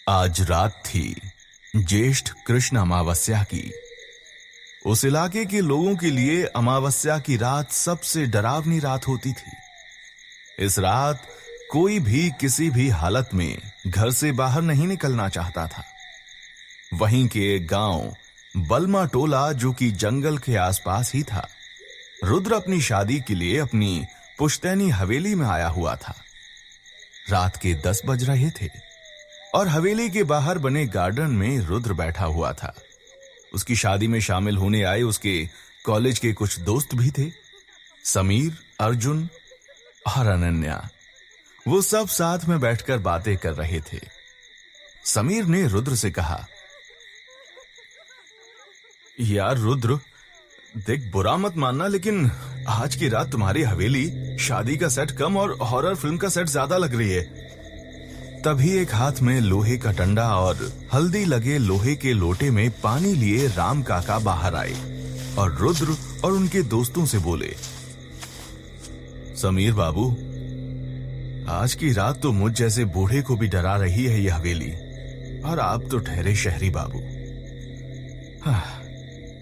आज रात थी ज्येष्ठ कृष्ण अमावस्या की। उस इलाके के लोगों के लिए अमावस्या की रात सबसे डरावनी रात होती थी। इस रात कोई भी किसी भी हालत में घर से बाहर नहीं निकलना चाहता था। वहीं के एक गांव बलमा टोला, जो कि जंगल के आसपास ही था, रुद्र अपनी शादी के लिए अपनी पुश्तैनी हवेली में आया हुआ था। रात के 10 बज रहे थे और हवेली के बाहर बने गार्डन में रुद्र बैठा हुआ था। उसकी शादी में शामिल होने आए उसके कॉलेज के कुछ दोस्त भी थे, समीर, अर्जुन और अनन्या। वो सब साथ में बैठकर बातें कर रहे थे। समीर ने रुद्र से कहा, यार रुद्र, देख, बुरा मत मानना, लेकिन आज की रात तुम्हारी हवेली शादी का सेट कम और हॉरर फिल्म का सेट ज्यादा लग रही है। तभी एक हाथ में लोहे का डंडा और हल्दी लगे लोहे के लोटे में पानी लिए राम काका बाहर आए और रुद्र और उनके दोस्तों से बोले, समीर बाबू, आज की रात तो मुझ जैसे बूढ़े को भी डरा रही है यह हवेली, और आप तो ठहरे शहरी बाबू।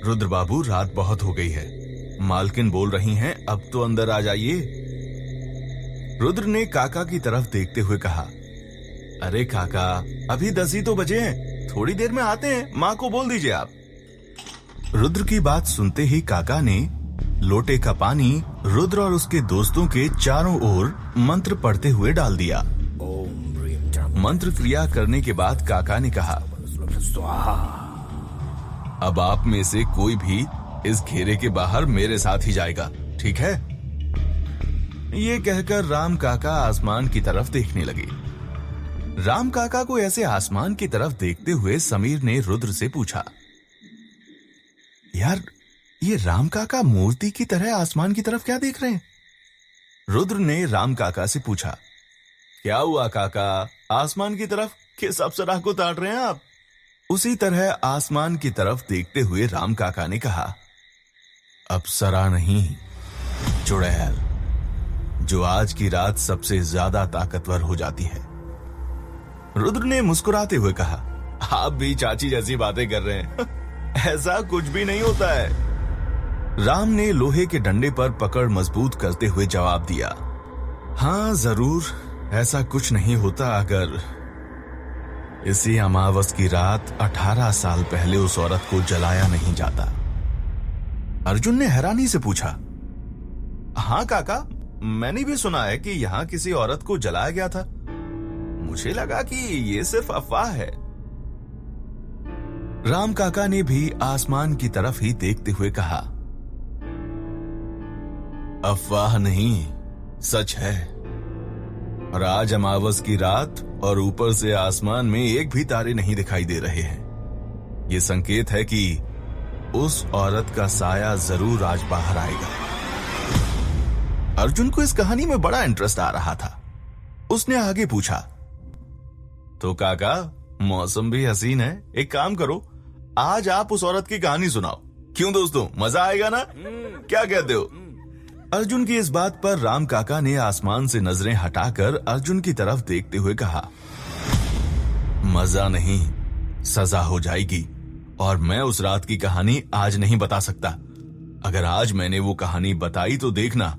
रुद्र बाबू, रात बहुत हो गई है, मालकिन बोल रही हैं अब तो अंदर आ जाइए। रुद्र ने काका की तरफ देखते हुए कहा, अरे काका, अभी 10 ही तो बजे हैं, थोड़ी देर में आते हैं, माँ को बोल दीजिए आप। रुद्र की बात सुनते ही काका ने लोटे का पानी रुद्र और उसके दोस्तों के चारों ओर मंत्र पढ़ते हुए डाल दिया। मंत्र क्रिया करने के बाद काका ने कहा, अब आप में से कोई भी इस घेरे के बाहर मेरे साथ ही जाएगा, ठीक है? ये कहकर राम काका आसमान की तरफ देखने लगे। राम काका को ऐसे आसमान की तरफ देखते हुए समीर ने रुद्र से पूछा, यार, ये राम काका मूर्ति की तरह आसमान की तरफ क्या देख रहे हैं? रुद्र ने राम काका से पूछा, क्या हुआ काका, आसमान की तरफ किस अप्सरा को ताड़ रहे हैं आप? उसी तरह आसमान की तरफ देखते हुए राम काका ने कहा, अप्सरा नहीं, चुड़ैल, जो आज की रात सबसे ज्यादा ताकतवर हो जाती है। रुद्र ने मुस्कुराते हुए कहा, आप भी चाची जैसी बातें कर रहे हैं। ऐसा कुछ भी नहीं होता है। राम ने लोहे के डंडे पर पकड़ मजबूत करते हुए जवाब दिया, हाँ जरूर, ऐसा कुछ नहीं होता अगर इसी अमावस की रात 18 साल पहले उस औरत को जलाया नहीं जाता। अर्जुन ने हैरानी से पूछा, हाँ काका, मैंने भी सुना है कि यहाँ किसी औरत को जलाया गया था, मुझे लगा कि ये सिर्फ अफवाह है। राम काका ने भी आसमान की तरफ ही देखते हुए कहा, अफवाह नहीं, सच है। और आज अमावस की रात और ऊपर से आसमान में एक भी तारे नहीं दिखाई दे रहे हैं। ये संकेत है कि उस औरत का साया जरूर आज बाहर आएगा। अर्जुन को इस कहानी में बड़ा इंटरेस्ट आ रहा था। उसने आगे पूछा, तो काका, मौसम भी हसीन है, एक काम करो, आज आप उस औरत की कहानी सुनाओ। क्यों दोस्तों, मजा आएगा ना? क्या कहते हो? अर्जुन की इस बात पर राम काका ने आसमान से नजरें हटाकर अर्जुन की तरफ देखते हुए कहा, मजा नहीं, सजा हो जाएगी, और मैं उस रात की कहानी आज नहीं बता सकता। अगर आज मैंने वो कहानी बताई तो देखना,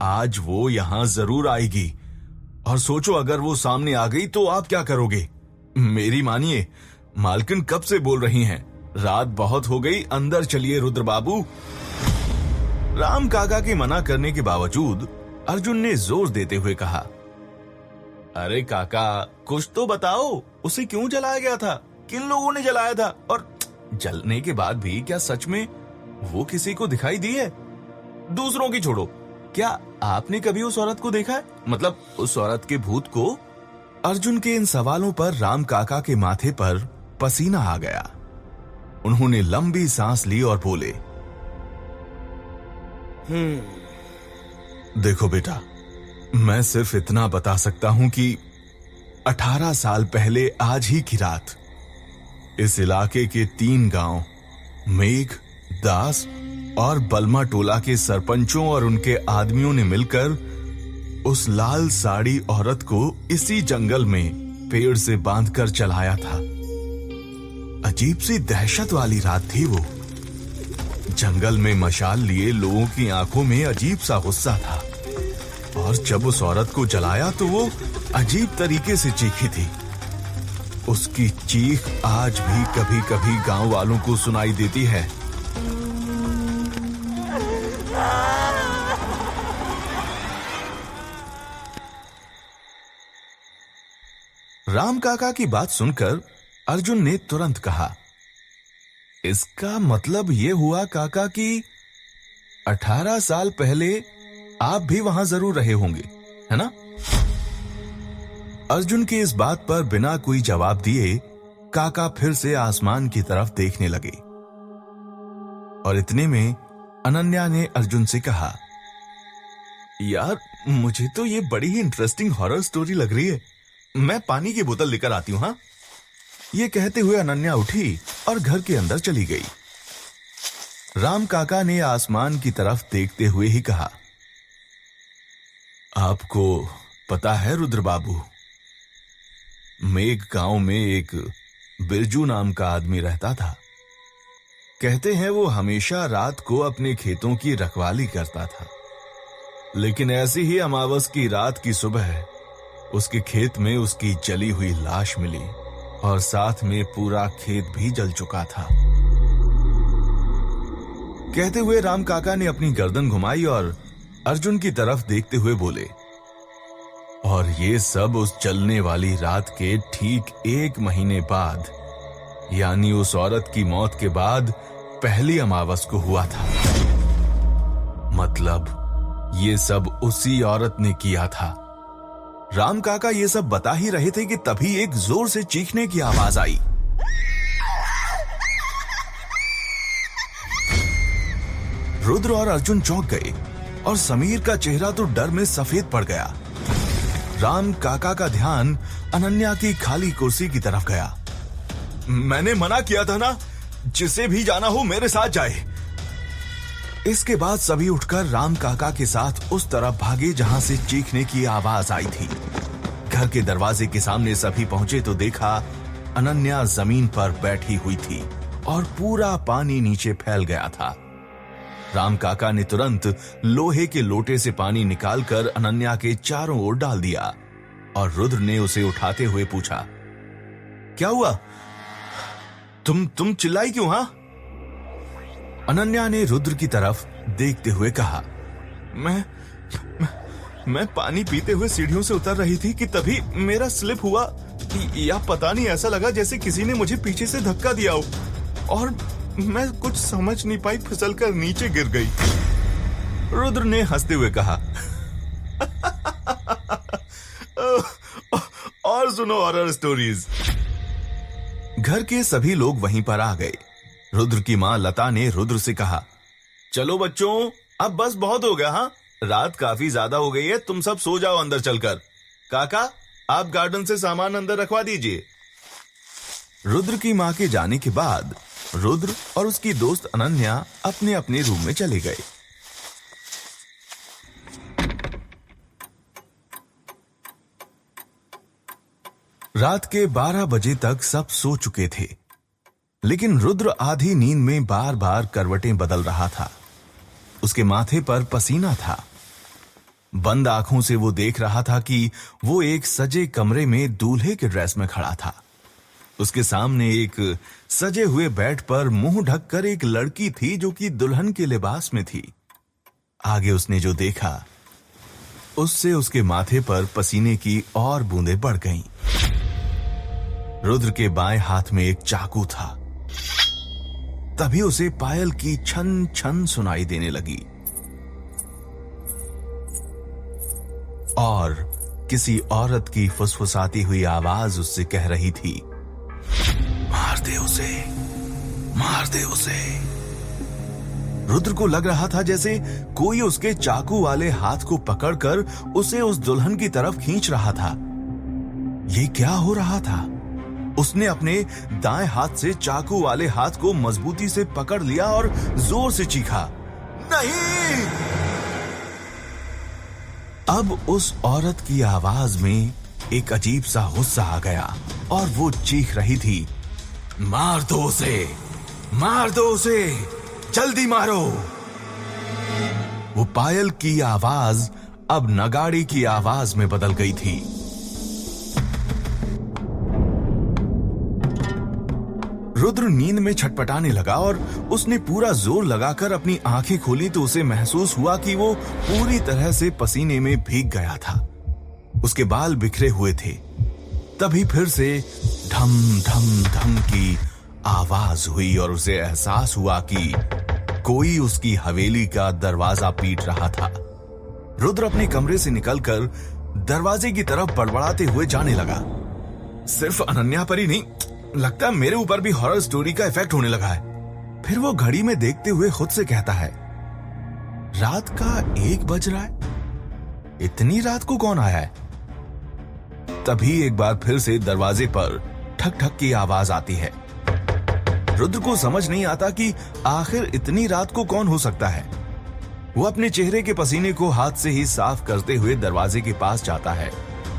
आज वो यहां जरूर आएगी। और सोचो, अगर वो सामने आ गई तो आप क्या करोगे? मेरी मानिए, मालकिन कब से बोल रही हैं, रात बहुत हो गई, अंदर चलिए रुद्र बाबू। राम काका के मना करने के बावजूद अर्जुन ने जोर देते हुए कहा, अरे काका, कुछ तो बताओ, उसे क्यों जलाया गया था? किन लोगों ने जलाया था? और जलने के बाद भी क्या सच में वो किसी को दिखाई दी है? दूसरों की छोड़ो, क्या आपने कभी उस औरत को देखा है? मतलब उस औरत के भूत को? अर्जुन के इन सवालों पर राम काका के माथे पर पसीना आ गया। उन्होंने लंबी सांस ली और बोले, देखो बेटा, मैं सिर्फ इतना बता सकता हूं कि 18 साल पहले आज ही की रात इस इलाके के 3 गांव, मेघ, दास और बलमा टोला के सरपंचों और उनके आदमियों ने मिलकर उस लाल साड़ी औरत को इसी जंगल में पेड़ से बांधकर चलाया था। अजीब सी दहशत वाली रात थी वो। जंगल में मशाल लिए लोगों की आंखों में अजीब सा गुस्सा था, और जब उस औरत को जलाया तो वो अजीब तरीके से चीखी थी। उसकी चीख आज भी कभी कभी गांव वालों को सुनाई देती है। राम काका की बात सुनकर अर्जुन ने तुरंत कहा, इसका मतलब यह हुआ काका कि 18 साल पहले आप भी वहां जरूर रहे होंगे, है ना? अर्जुन की इस बात पर बिना कोई जवाब दिए काका फिर से आसमान की तरफ देखने लगे। और इतने में अनन्या ने अर्जुन से कहा, यार मुझे तो ये बड़ी ही इंटरेस्टिंग हॉरर स्टोरी लग रही है, मैं पानी की बोतल लेकर आती हूं। हाँ, ये कहते हुए अनन्या उठी और घर के अंदर चली गई। राम काका ने आसमान की तरफ देखते हुए ही कहा, आपको पता है रुद्र बाबू, मेघ गांव में एक बिरजू नाम का आदमी रहता था। कहते हैं वो हमेशा रात को अपने खेतों की रखवाली करता था, लेकिन ऐसी ही अमावस की रात की सुबह उसके खेत में उसकी जली हुई लाश मिली और साथ में पूरा खेत भी जल चुका था। कहते हुए राम काका ने अपनी गर्दन घुमाई और अर्जुन की तरफ देखते हुए बोले, और ये सब उस जलने वाली रात के ठीक 1 महीने बाद, यानी उस औरत की मौत के बाद पहली अमावस को हुआ था। मतलब ये सब उसी औरत ने किया था। राम काका ये सब बता ही रहे थे कि तभी एक जोर से चीखने की आवाज आई। रुद्र और अर्जुन चौंक गए और समीर का चेहरा तो डर में सफेद पड़ गया। राम काका का ध्यान अनन्या की खाली कुर्सी की तरफ गया। मैंने मना किया था ना, जिसे भी जाना हो मेरे साथ जाए। इसके बाद सभी उठकर राम काका के साथ उस तरफ भागे जहां से चीखने की आवाज आई थी। घर के दरवाजे के सामने सभी पहुंचे तो देखा अनन्या जमीन पर बैठी हुई थी और पूरा पानी नीचे फैल गया था। राम काका ने तुरंत लोहे के लोटे से पानी निकालकर अनन्या के चारों ओर डाल दिया और रुद्र ने उसे उठाते हुए पूछा, क्या हुआ? तुम चिल्लाई क्यों? हाँ? अनन्या ने रुद्र की तरफ देखते हुए कहा, मैं पानी पीते हुए सीढ़ियों से उतर रही थी कि तभी मेरा स्लिप हुआ, या पता नहीं, ऐसा लगा जैसे किसी ने मुझे पीछे से धक्का दिया हो और मैं कुछ समझ नहीं पाई, फिसलकर नीचे गिर गई। रुद्र ने हंसते हुए कहा, और सुनो हॉरर स्टोरीज। घर के सभी लोग वहीं पर आ गए। रुद्र की मां लता ने रुद्र से कहा, चलो बच्चों, अब बस बहुत हो गया। हाँ, रात काफी ज्यादा हो गई है, तुम सब सो जाओ अंदर चलकर। काका, आप गार्डन से सामान अंदर रखवा दीजिए। रुद्र की मां के जाने के बाद रुद्र और उसकी दोस्त अनन्या अपने अपने रूम में चले गए। रात के 12 बजे तक सब सो चुके थे, लेकिन रुद्र आधी नींद में बार बार करवटें बदल रहा था। उसके माथे पर पसीना था। बंद आंखों से वो देख रहा था कि वो एक सजे कमरे में दूल्हे के ड्रेस में खड़ा था। उसके सामने एक सजे हुए बेड पर मुंह ढककर एक लड़की थी जो कि दुल्हन के लिबास में थी। आगे उसने जो देखा उससे उसके माथे पर पसीने की और बूंदें बढ़ गईं। रुद्र के बाएं हाथ में एक चाकू था। तभी उसे पायल की छन छन सुनाई देने लगी और किसी औरत की फुसफुसाती हुई आवाज उससे कह रही थी, मार दे उसे, मार दे उसे। रुद्र को लग रहा था जैसे कोई उसके चाकू वाले हाथ को पकड़कर उसे उस दुल्हन की तरफ खींच रहा था। ये क्या हो रहा था? उसने अपने दाएं हाथ से चाकू वाले हाथ को मजबूती से पकड़ लिया और जोर से चीखा, नहीं! अब उस औरत की आवाज में एक अजीब सा गुस्सा आ गया और वो चीख रही थी, मार दो उसे, मार दो उसे, जल्दी मारो। वो पायल की आवाज अब नगाड़े की आवाज में बदल गई थी। रुद्र नींद में छटपटाने लगा और उसने पूरा जोर लगाकर अपनी आंखें खोली तो उसे महसूस हुआ कि वो पूरी तरह से पसीने में भीग गया था। उसके बाल बिखरे हुए थे। तभी फिर से धम धम धम की आवाज हुई और उसे एहसास हुआ कि कोई उसकी हवेली का दरवाजा पीट रहा था। रुद्र अपने कमरे से निकलकर दरवाजे की तरफ बड़बड़ाते हुए जाने लगा। सिर्फ अनन्या पर ही नहीं, लगता है मेरे ऊपर भी हॉरर स्टोरी का इफेक्ट होने लगा है। फिर वो घड़ी में देखते हुए खुद से कहता है, रात का 1 बज रहा है, इतनी रात को कौन आया है? तभी एक बार फिर से दरवाजे पर ठक ठक की आवाज आती है। रुद्र को समझ नहीं आता कि आखिर इतनी रात को कौन हो सकता है। वो अपने चेहरे के पसीने को हाथ से ही साफ करते हुए दरवाजे के पास जाता है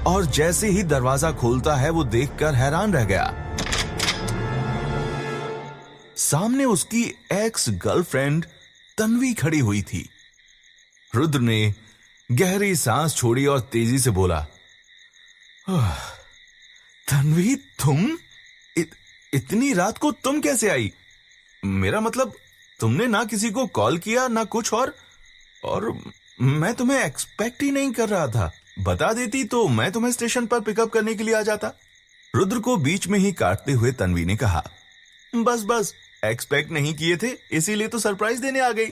और जैसे ही दरवाजा खोलता है वो देखकर हैरान रह गया। सामने उसकी एक्स गर्लफ्रेंड तन्वी खड़ी हुई थी। रुद्र ने गहरी सांस छोड़ी और तेजी से बोला, तन्वी तुम इतनी रात को तुम कैसे आई? मेरा मतलब तुमने ना किसी को कॉल किया ना कुछ और मैं तुम्हें एक्सपेक्ट ही नहीं कर रहा था। बता देती तो मैं तुम्हें स्टेशन पर पिकअप करने के लिए आ जाता। रुद्र को बीच में ही काटते हुए तन्वी ने कहा, बस एक्सपेक्ट नहीं किए थे इसीलिए तो सरप्राइज देने आ गई।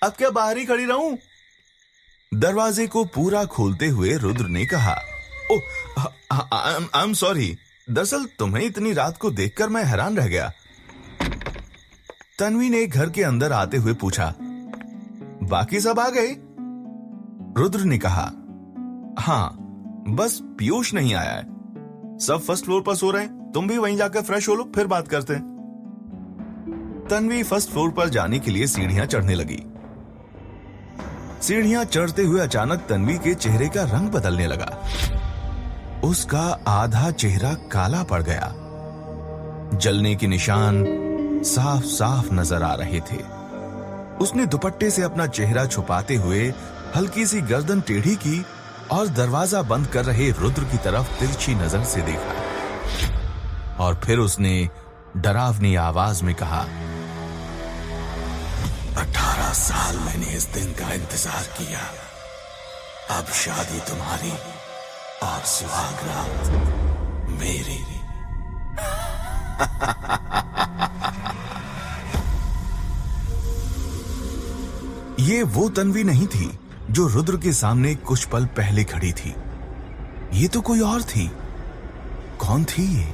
अब क्या बाहर ही खड़ी रहूं? दरवाजे को पूरा खोलते हुए रुद्र ने कहा, ओह आई एम सॉरी, दरअसल तुम्हें इतनी रात को देखकर मैं हैरान रह गया। तन्वी ने घर के अंदर आते हुए पूछा, बाकी सब आ गए? रुद्र ने कहा, हाँ बस पीयूष नहीं आया है, सब फर्स्ट फ्लोर पर सो रहे हैं, तुम भी वहीं जाकर फ्रेश हो लो, फिर बात करते हैं। तन्वी फर्स्ट फ्लोर पर जाने के लिए सीढ़ियां चढ़ने लगी। सीढ़ियां चढ़ते हुए अचानक तन्वी के चेहरे का रंग बदलने लगा। उसका आधा चेहरा काला पड़ गया। जलने के निशान साफ साफ नजर आ रहे थे। उसने दुपट्टे से अपना चेहरा छुपाते हुए हल्की सी गर्दन टेढ़ी की और दरवाजा बंद कर रहे रुद्र की तरफ तिरछी नजर से देखा और फिर उसने डरावनी आवाज में कहा, 18 साल मैंने इस दिन का इंतजार किया, अब शादी तुम्हारी और सुहाग रात मेरी। ये वो तन्वी नहीं थी जो रुद्र के सामने कुछ पल पहले खड़ी थी। ये तो कोई और थी। कौन थी ये?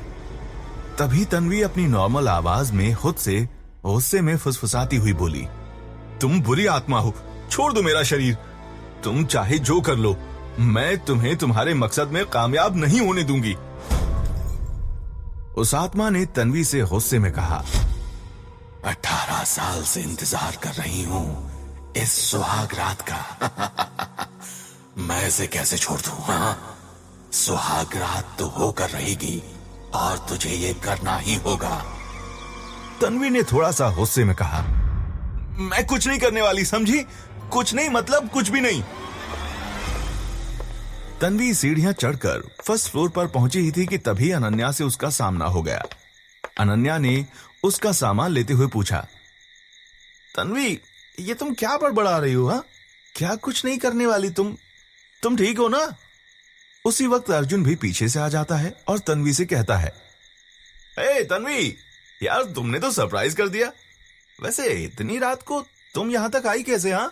तभी तन्वी अपनी नॉर्मल आवाज में खुद से गुस्से में फुसफुसाती हुई बोली, तुम बुरी आत्मा हो, छोड़ दो मेरा शरीर, तुम चाहे जो कर लो, मैं तुम्हें तुम्हारे मकसद में कामयाब नहीं होने दूंगी। उस आत्मा ने तन्वी से गुस्से में कहा, 18 साल से इंतजार कर रही हूं इस सुहाग रात का। मैं इसे कैसे छोड़ दूं? हाँ? सुहाग रात तो होकर रहेगी और तुझे ये करना ही होगा। तन्वी ने थोड़ा सा गुस्से में कहा, मैं कुछ नहीं करने वाली, समझी? कुछ नहीं मतलब कुछ भी नहीं। तन्वी सीढ़ियां चढ़कर फर्स्ट फ्लोर पर पहुंची ही थी कि तभी अनन्या से उसका सामना हो गया। अनन्या ने उसका सामान लेते हुए पूछा, तन्वी ये तुम क्या बड़बड़ा रही हो? हाँ, क्या कुछ नहीं करने वाली? तुम ठीक हो ना? उसी वक्त अर्जुन भी पीछे से आ जाता है और तन्वी से कहता है, ए तन्वी यार, तुमने तो सरप्राइज कर दिया। वैसे इतनी रात को तुम यहां तक आई कैसे? हाँ?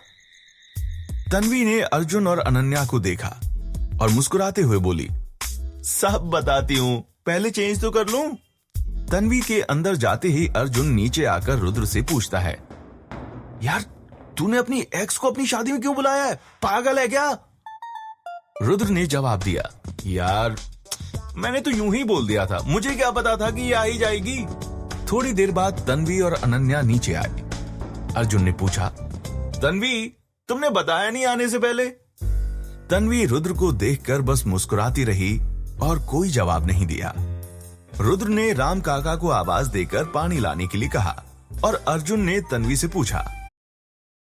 तन्वी ने अर्जुन और अनन्या को देखा और मुस्कुराते हुए बोली, सब बताती हूं, पहले चेंज तो कर लूं। तन्वी के अंदर जाते ही अर्जुन नीचे आकर रुद्र से पूछता है, यार तूने अपनी एक्स को अपनी शादी में क्यों बुलाया है? पागल है क्या? रुद्र ने जवाब दिया, यार मैंने तो यूं ही बोल दिया था, मुझे क्या पता था कि ये आ ही जाएगी। थोड़ी देर बाद तन्वी और अनन्या नीचे आई। अर्जुन ने पूछा, तन्वी तुमने बताया नहीं आने से पहले? तन्वी रुद्र को देखकर बस मुस्कुराती रही और कोई जवाब नहीं दिया। रुद्र ने राम काका को आवाज देकर पानी लाने के लिए कहा और अर्जुन ने तन्वी से पूछा,